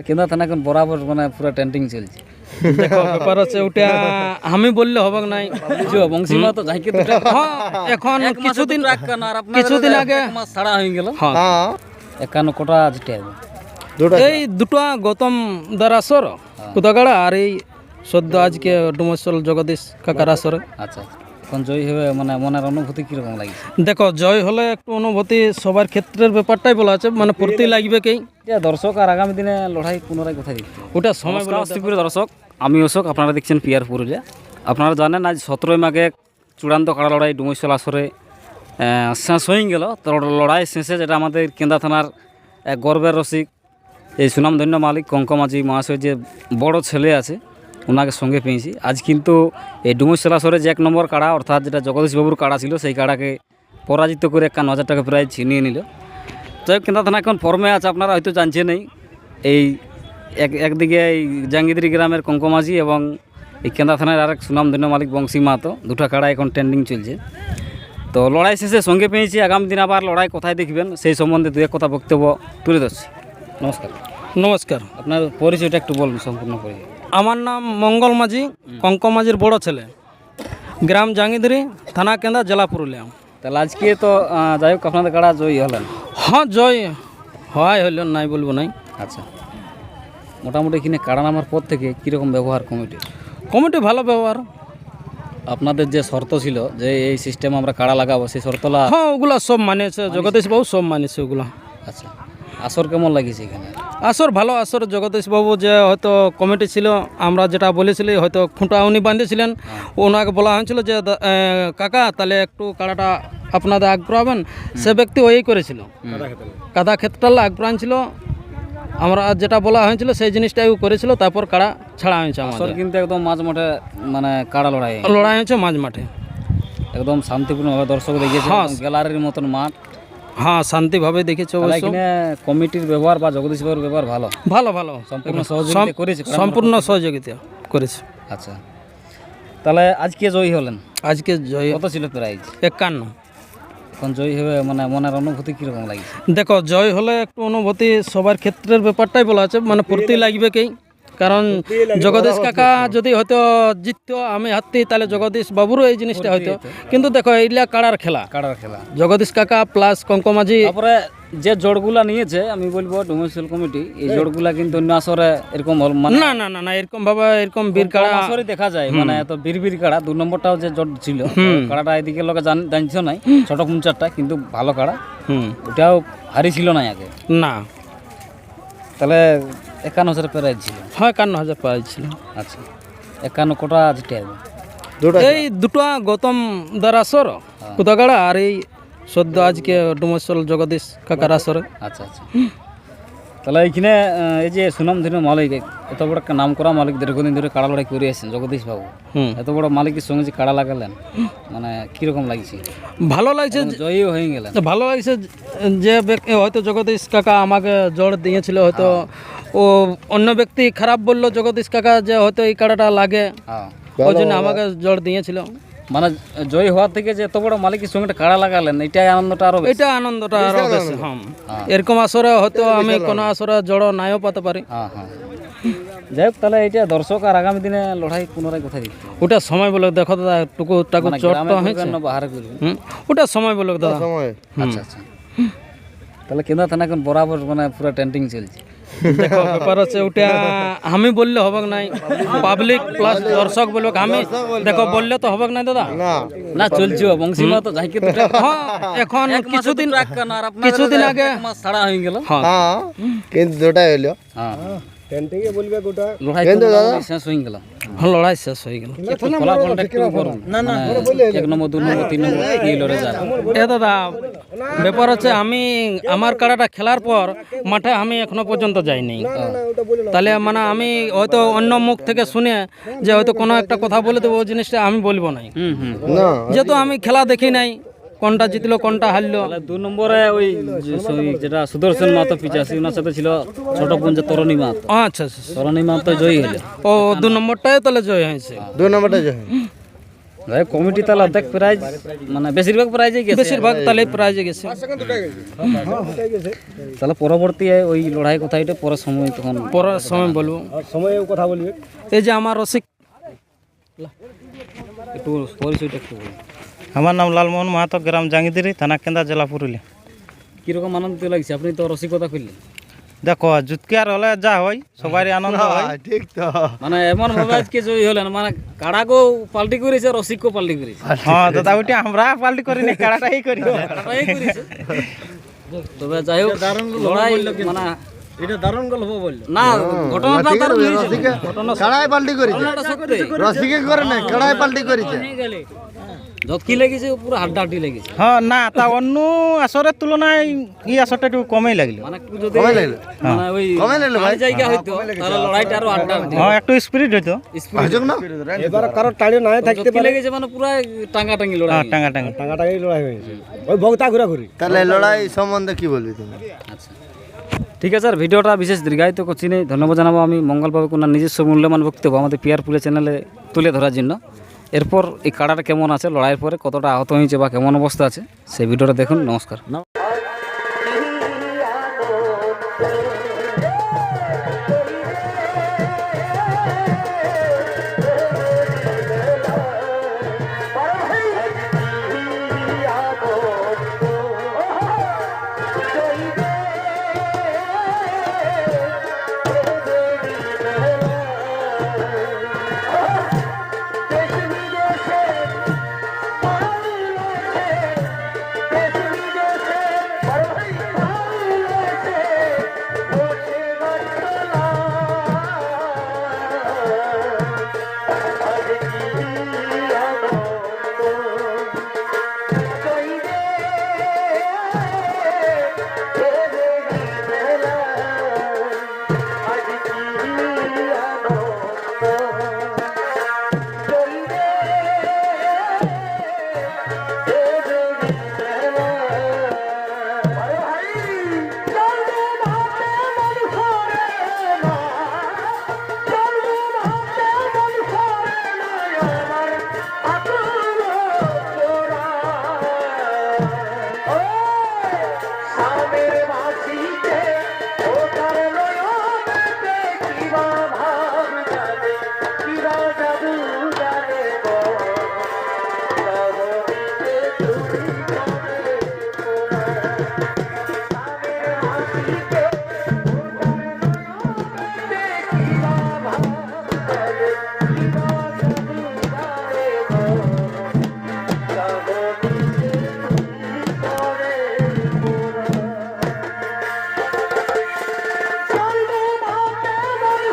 কেন্দ্র থানা এখন বরাবর মানে পুরো ট্রেন্ডিং চলছে। দেখো ব্যাপার হচ্ছে ওটা আমি বললে হবে নাই। বংশীমা তো যাইকে হ্যাঁ, এখন কিছুদিন আগে ছাড়া হয়ে গেল। হ্যাঁ, একান্ন কোটা যেটা এই দুটো গৌতম দারাসর কুদাগাড়া আর এই সদ্য আজকে ডুমসল জগদীশ কাকার আসরে। আচ্ছা, এখন জয়ী হবে মানে মনের অনুভূতি কিরকম লাগছে? দেখো জয় হলে একটু অনুভূতি সবার ক্ষেত্রের ব্যাপারটাই বলা আছে, মানে ফুর্তি লাগবে কি দর্শক আর আগামী দিনে লড়াই পুনরায় কোথায় দেখতে ওটা সময় প্রিয় দর্শক, আমি অশোক, আপনারা দেখছেন পিয়ার পুরুলিয়া। আপনারা জানেন আজ 17 মাঘে চূড়ান্ত কাড়া লড়াই ডুমসল আসরে শেষ হয়ে গেল। তো লড়াই শেষে যেটা আমাদের কেন্দা থানার এক গর্বের রসিক এই সুনামধন্য মালিক কঙ্কমাঝি মহাশয় যে বড় ছেলে আছে ওনাকে সঙ্গে পেয়েছি। আজ কিন্তু এই ডুমসল আসরে যে 1 নম্বর কাড়া অর্থাৎ যেটা জগদীশবাবুর কাড়া ছিল সেই কাড়াকে পরাজিত করে 51,000 টাকা প্রায় ছিনিয়ে নিল। তো কেন্দা থানা এখন ফর্মে আছে, আপনারা হয়তো জানছেনই। এই একদিকে এই জাঙ্গিদিরি গ্রামের কঙ্কমাঝি এবং এই কেন্দা থানার আরেক সুনামধন্য মালিক বংশী মাহাতো, দুটো কাড়া এখন ট্রেন্ডিং চলছে। তো লড়াই শেষে সঙ্গে পেয়েছি, আগামী দিন আবার লড়াই কোথায় দেখবেন সেই সম্বন্ধে দু এক কথা বক্তব্য তুলে ধরছি। নমস্কার। নমস্কার, আপনার পরিচয়টা একটু বলুন সম্পূর্ণ করে। আমার নাম মঙ্গল মাঝি, কঙ্কমাঝির বড় ছেলে, গ্রাম জাঙ্গিদিরি, থানা কেন্দা, জেলা পুরুলিয়া। তাহলে আজকে তো যাই হোক আপনাদের কাড়া জয়ী হলেন। হ্যাঁ, জয় হয় হইল নাই বলবো নাই। আচ্ছা, মোটামুটি এখানে কাড়া নামার পর থেকে কীরকম ব্যবহার কমিটি ভালো ব্যবহার। আপনাদের যে শর্ত ছিল যে এই সিস্টেম আমরা কাড়া লাগাবো সেই শর্তলা? হ্যাঁ, ওগুলা সব মানিয়েছে, জগদীশ বাবু সব মানিয়েছে ওগুলা। আচ্ছা, আসর কেমন লাগিয়েছে এখানে? আসর ভালো আসর। জগদীশ বাবু যে হয়তো কমিটি ছিল, আমরা যেটা বলেছিলি হয়তো খুঁটা উনি বাঁধেছিলেন, ওনাকে বলা হয়েছিল যে কাকা তাহলে একটু কাড়াটা আপনাদের আগ করাবেন, সে ব্যক্তি ওই করেছিল, কাদা ক্ষেত্রটা আগ ছিল। আমরা যেটা বলা হয়েছিল সেই জিনিসটাই করেছিল, তারপর কাড়া ছাড়া হয়েছে আমাদের। কিন্তু একদম মাঝ মাঠে মানে কাড়া লড়াই হয়েছে মাঝ মাঠে, একদম শান্তিপূর্ণভাবে দর্শক দেখিয়েছে, গ্যালারির মতন মাঠ। হ্যাঁ, শান্তিভাবে দেখেছে। এখানে কমিটির ব্যবহার বা জগদীশ বাবুর ব্যবহার ভালো ভালো ভালো সম্পূর্ণ সহযোগিতা করেছে, সম্পূর্ণ সহযোগিতা করেছে। আচ্ছা, তাহলে আজকে জয়ী হলেন? আজকে জয়ী কত ছিল প্রাইজ? 51। এখন জয়ী হবে মানে মনের অনুভূতি কিরকম লাগছে? দেখো জয় হলে একটু অনুভূতি সবার ক্ষেত্রের ব্যাপারটাই বলা আছে, মানে ফুর্তি লাগবে কি, কারণ জগদীশ কাকা যদি হয়তো জিততো আমি হারতি, তাহলে জগদীশ বাবুরও এই জিনিসটা হয়তো। কিন্তু দেখো এইগুলা কাড়ার খেলা, জগদীশ কাকা প্লাস কঙ্কমাঝি। তারপরে যে জোড়গুলা নিয়েছে আমি বলবো ডোমেস্টিক কমিটি, এই জোড়গুলা কিন্তু অন্য আসরে এরকম না না না না এরকম ভাবে এরকম বীর কাড়া আসরে দেখা যায়, মানে এত বীর কাড়া। 2 নম্বরটাও যে জোড় ছিল কাড়াটা এদিকে লোকে জানছো নাই, ছোট পুঞ্চারটা কিন্তু ভালো কাড়া, ওটাও হারি ছিল না আগে না। তাহলে 51,000 প্রাইজ ছিল? হ্যাঁ, 51,000 প্রাইজ ছিল। আচ্ছা, 51 কোটা যেটা এই দুটো গৌতম দারাসর কুদাগাড়া আর এই সদ্য আজকে ডুমসল জগদীশ কাকার আসরে। আচ্ছা আচ্ছা, তাহলে এইখানে এই যে সুনামধন্য মালিক, এত বড় একটা নাম করা মালিক, দীর্ঘদিন ধরে কাড়া লড়াই করে আসছেন জগদীশ বাবু, এত বড় মালিকের সঙ্গে যে কাড়া লাগালেন, মানে কিরকম লাগছে? ভালো লাগছে, জয়ী হয়ে গেলেন। ভালো লাগছে। যে ব্যক্তি হয়তো জগদীশ কাকা আমাকে জোর দিয়েছিল, হয়তো ও অন্য ব্যক্তি খারাপ বললো জগদীশ কাকা যে হয়তো এই কাড়াটা লাগে, ওই জন্য আমাকে জোর দিয়েছিল। মানে জয়ী হওয়ার থেকে যে এত বড় মালিকের সঙ্গে কাড়া লাগালেন, এটাই আনন্দটা আরো বেশি। এটা আনন্দটা আরো বেশি। হ্যাঁ, এরকম আসরে হয়তো আমি কোনো আসরে জড় নাইও পাতে পারি। হ্যাঁ হ্যাঁ, যাই হোক, তাহলে এটা দর্শক আর আগামী দিনে লড়াই পুনরায় কোথায় দেখতে? ওটা সময় বলে দেখো দাদা, টুকু টাকু চটটা হয়েছে, বাহারে করবে ওটা সময় বলে দাদা। আচ্ছা আচ্ছা, তাহলে কেন্দ্র থানা এখন বরাবর মানে পুরো ট্রেন্ডিং চলছে। দেখো ব্যাপার হচ্ছে ওটা আমি বললে হবে নাই, পাবলিক প্লাস দর্শক বলবে। আমি দেখো বললে তো হবে না দাদা, না চলছে বংশীমা তো যাইকে হ্যাঁ, এখন কিছুদিন আগে ছাড়া হয়ে গেল। হ্যাঁ, কিন্তু দুটাই হলো। হ্যাঁ, লড়াই শেষ হয়ে গেল। এক নম্বর 2 নম্বর 3 নম্বর কি লড়ে যায়? এ দাদা ব্যাপার হচ্ছে আমি আমার কাড়াটা খেলার পর মাঠে আমি এখনো পর্যন্ত যাইনি, তাহলে মানে আমি হয়তো অন্য মুখ থেকে শুনে যে হয়তো কোনো একটা কথা বলে দেবো, ওই জিনিসটা আমি বলবো নাই, যেহেতু আমি খেলা দেখি নাই কোনটা জিতলো কোনটা হারলো। 2 নম্বরে ওই যেটা সুদর্শন মাহাতো পিছাছি, ওনার সাথে ছিল ছোট পুঞ্জ তরণী মাহাতো। আচ্ছা আচ্ছা, তরণী মাহাতো জয়ী হলো। ও 2 নম্বরটাই তাহলে জয় হয়েছে। 2 নম্বরটা জয়। যাই হোক, কমিটি তাহলে অর্ধেক প্রাইজ মানে বেশিরভাগ প্রাইজে গেছে। বেশিরভাগ তাহলে প্রাইজে গেছে। তাহলে পরবর্তী ওই লড়াই কথা এটা পরের সময় তখন পরের সময় বলবো। সময়ে কথা বলবে। এই যে আমার রসিক, একটু পরিচয়টা একটু বলুন। আমার নাম লালমোহন মাহাতো, গ্রাম জাঙ্গিদিরি, থানা কেন্দা, জেলা পুরুলিয়া। কীরকম আনন্দ লাগছে? আপনি তো রসিকতা করলেন, দেখো জুতকে আর হলে যা হয় সবারই আনন্দ হয়। ঠিক তো মানে এমন ভাবে আজকে জয়ী হলেন, মানে কাড়াকেও পাল্টি করেছে, রসিককেও পাল্টি করেছে। হ্যাঁ দাদা, ওইটা আমরা পাল্টি করিনি, কাড়াটাই করি। কাড়াটাই করেছে। তবে যাই হোক, লড়াই মানে এটা দারুণ গল্প বললো। না, ঘটনাটা তার রসিকে কাড়াই পাল্টি করেছে, রসিকে করে না কাড়াই পাল্টি করেছে। যতকি লেগেছে পুরো হাড্ডাহাড্ডি লেগেছে। হ্যাঁ না, তা অন্য আসরের তুলনায় এই আসরটা একটু কমেই লাগলো। মানে একটু যদি কমে লাগলো? মানে ওই কমে লাগলো ভাই? জায়গা হয়তো তাহলে লড়াইটা আরো হাড্ডাহাড্ডি হ্যাঁ একটু স্পিরিট হইতো। হাজক না এবার কারো টাড়ি নাই থাকতে যতকি লেগেছে মানে পুরো টাঙ্গাটাঙ্গি লড়াই। হ্যাঁ টাঙ্গা টাঙ্গা। টাঙাটাঙি লড়াই হয়েছে, ওই ভক্তা ঘোরাঘুরি। তাহলে লড়াই সম্বন্ধে কি বলবি তুমি? আচ্ছা, ঠিক আছে স্যার, ভিডিওটা বিশেষ দীর্ঘায়িত করছি না। ধন্যবাদ জানাবো আমি মঙ্গলবাবু কোনার নিজস্ব মূল্যবান বক্তব্য আমাদের পিয়ারপুরে চ্যানেলে তুলে ধরার জন্য। এরপর এই কাড়াটা কেমন আছে, লড়াইয়ের পরে কতটা আহত হয়েছে বা কেমন অবস্থা আছে, সেই ভিডিওটা দেখুন। নমস্কার।